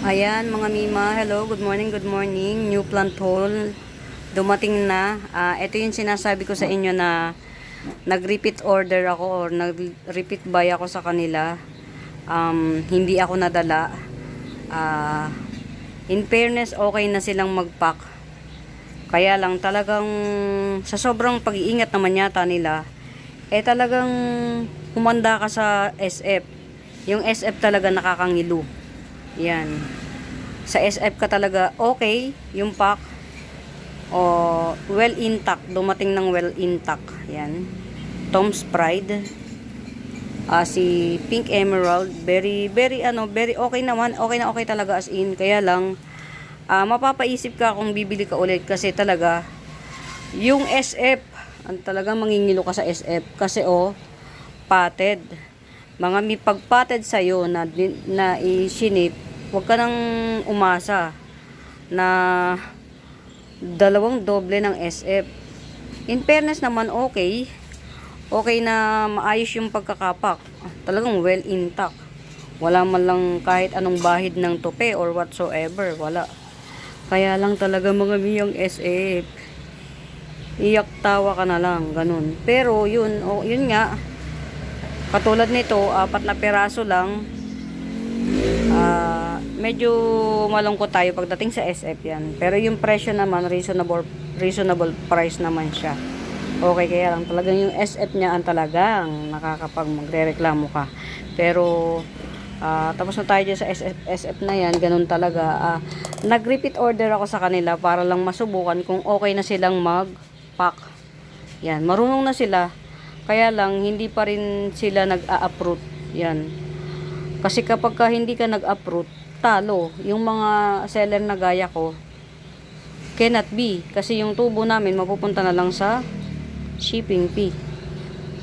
Ayan mga Mima, hello, good morning, good morning. New plant hole, dumating na. Ito yung sinasabi ko sa inyo na nag-repeat order ako or nag-repeat buy ako sa kanila. Hindi ako nadala. Ah, in fairness, okay na silang mag-pack. Kaya lang talagang sa sobrang pag-iingat naman yata nila, talagang humanda ka sa SF. Yung SF talaga nakakangilo. Yan. Sa SF ka talaga okay yung pack o well intact, dumating ng well intact. Yan. Tom's Pride. Si Pink Emerald, very okay naman, okay na okay talaga as in. Kaya lang mapapaisip ka kung bibili ka ulit kasi talaga yung SF, ang talaga mangingilo ka sa SF kasi patted. Mga may pagpatted sa'yo na isinip, huwag ka nang umasa na dalawang doble ng SF. In fairness naman, okay. Okay na maayos yung pagkakapak. Talagang well intact. Wala man lang kahit anong bahid ng tupe or whatsoever. Wala. Kaya lang talaga mga miyang SF. Iyak tawa ka na lang. Ganun. Pero yun nga. Katulad nito, 4 na piraso lang. Medyo malungkot tayo pagdating sa SF yan. Pero yung presyo naman, reasonable price naman siya. Okay, kaya lang talagang yung SF niya ang talagang nakakapag magrereklamo ka. Pero, tapos na tayo dyan sa SF na yan, ganun talaga. Nag-repeat order ako sa kanila para lang masubukan kung okay na silang mag-pack. Yan, marunong na sila. Kaya lang, hindi pa rin sila nag-a-uproot. Yan. Kasi kapag hindi ka nag-uproot, talo. Yung mga seller na gaya ko, cannot be. Kasi yung tubo namin, mapupunta na lang sa shipping fee.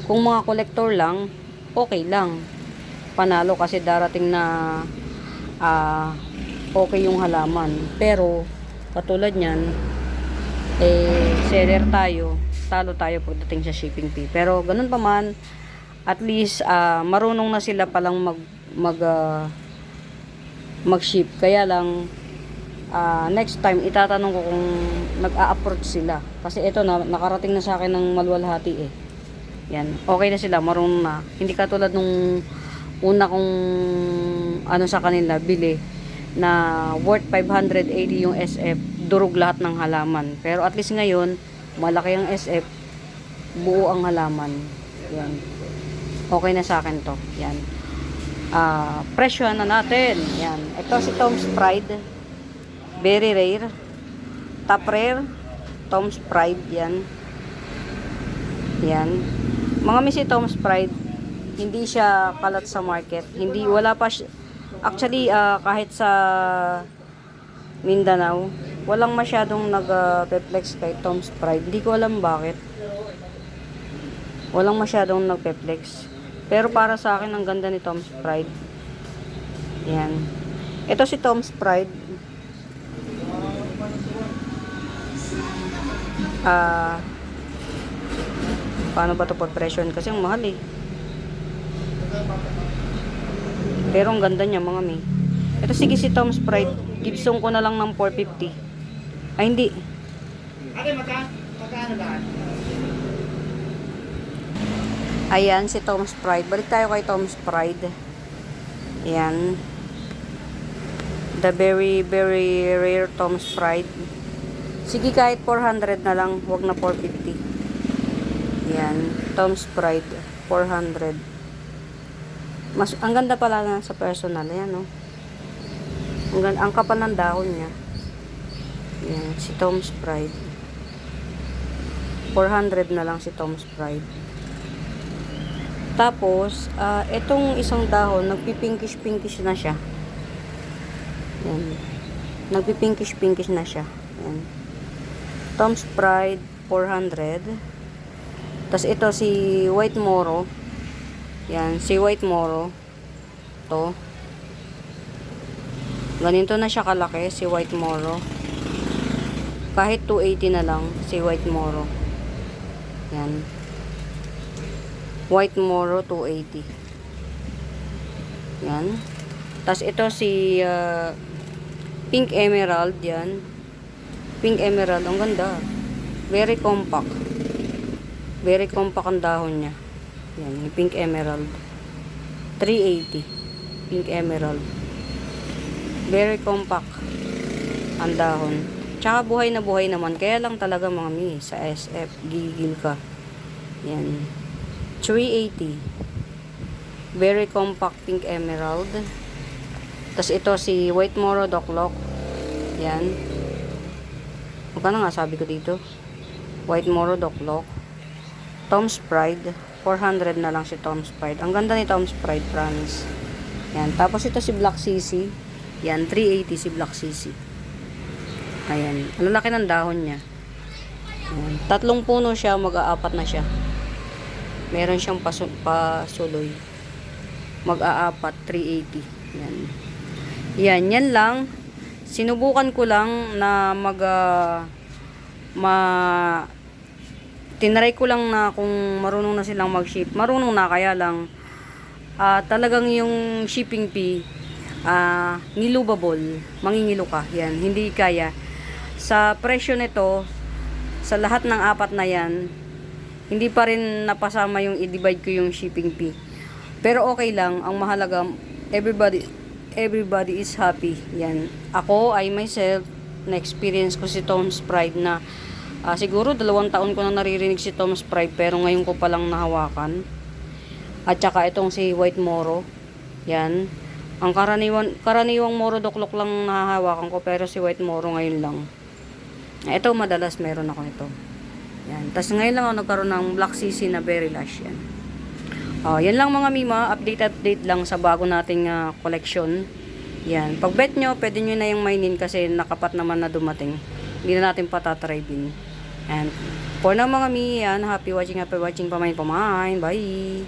Kung mga collector lang, okay lang. Panalo kasi darating na okay yung halaman. Pero, katulad nyan, seller tayo, talo tayo pagdating sa shipping fee. Pero ganun pa man, at least marunong na sila palang mag-ship. Kaya lang next time itatanong ko kung nag-a-approach sila. Kasi ito na nakarating na sa akin ng maluwalhati Yan, okay na sila, marunong na. Hindi katulad nung una kong sa kanila bili na worth 580 yung SF, durog lahat ng halaman. Pero at least ngayon, malaki ang SF, buo ang halaman. Yan. Okay na sa akin to. Yan. Presyo na natin. Yan. Ito si Tom's Pride. Very rare. Top rare. Tom's Pride. Yan. Yan. Mga si Tom's Pride, hindi siya kalat sa market. Wala pa actually, kahit sa Mindanao, walang masyadong nag-perplex kay Tom's Pride. Hindi ko alam bakit. Walang masyadong nag-perplex. Pero para sa akin, ang ganda ni Tom's Pride. Yan. Ito si Tom's Pride. Paano ba ito pag-presyon? Kasi ang mahal Pero ang ganda niya mga mi. Ito sige si Tom's Pride. Gibson ko na lang ng 450. Ay hindi. Ate, magkano ba? Ayan, si Tom's Pride. Balik tayo kay Tom's Pride. Ayan. The very, very rare Tom's Pride. Sige, kahit 400 na lang. Huwag na 450. Ayan. Tom's Pride. 400. Ang ganda pala na sa personal. Ayan, ang kapal ng dahon niya. Ayan. Si Tom's Pride. 400 na lang si Tom's Pride. Tapos, itong isang dahon, nagpipinkish-pinkish na siya. Yan. Nagpipinkish-pinkish na siya. Yan. Tom's Pride, 400. Tapos ito, si White Moro. Yan, si White Moro. To. Ganito na siya kalaki, si White Moro. Kahit 280 na lang, si White Moro. Yan. White Moro 280. Yan. Tapos ito si Pink emerald yan. Pink emerald. Ang ganda. Very compact. Very compact ang dahon niya. Yan. Yung pink emerald. 380. Pink emerald. Very compact ang dahon. Tsaka buhay na buhay naman. Kaya lang talaga mga mi, sa SF, gigil ka. Yan. 380. Very compact pink emerald. Tapos ito si White Moro Doklok. Yan. Magkano nga sabi ko dito? White Moro Doklok. Tom's Pride. 400 na lang si Tom's Pride. Ang ganda ni Tom's Pride, promise. Yan. Tapos ito si Black CC. Yan. 380 si Black CC. Ayan. Ang laki ng dahon niya. Ayan. 3 puno siya. Mag-aapat na siya. Meron siyang pasuloy. Mag-aapat. 380. Yan. Yan. Yan lang. Sinubukan ko lang na tinry ko lang na kung marunong na silang mag-ship. Marunong na, kaya lang talagang yung shipping fee nilubable. Mangingilo ka. Yan. Hindi kaya. Sa presyo nito, sa lahat ng 4 na yan, hindi pa rin napasama yung i-divide ko yung shipping fee. Pero okay lang. Ang mahalaga, everybody is happy. Yan. Ako, myself, na-experience ko si Tom's Pride na siguro 2 taon ko na naririnig si Tom's Pride, pero ngayon ko palang nahawakan. At saka itong si White Moro. Yan. Ang karaniwang Moro Doklok lang nahahawakan ko, pero si White Moro ngayon lang. Ito madalas meron ako ito. Yan. Tapos ngayon lang ako nagkaroon ng Black CC na very lush. Yan. Yan lang mga mima, update lang sa bago nating collection. Yan. Pag bet nyo, pwede nyo na yung mainin kasi nakapat naman na dumating. Hindi na natin patatrybin. And for now mga mi, yan, happy watching, pamain. Bye!